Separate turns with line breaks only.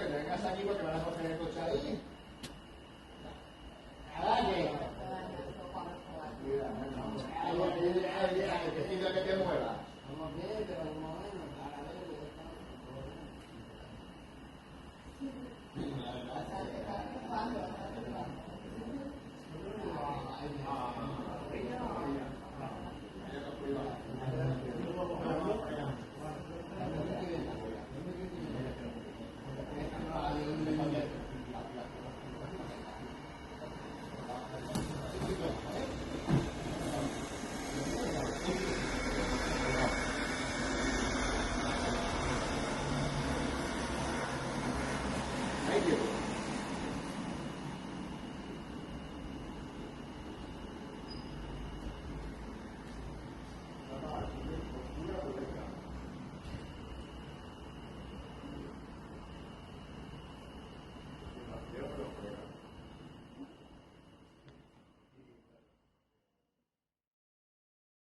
que te vengas aquí porque van a coger el coche ahí. Calle. Que sitio que te mueva.
Vamos bien, pero un momento, para ver.
Thank you.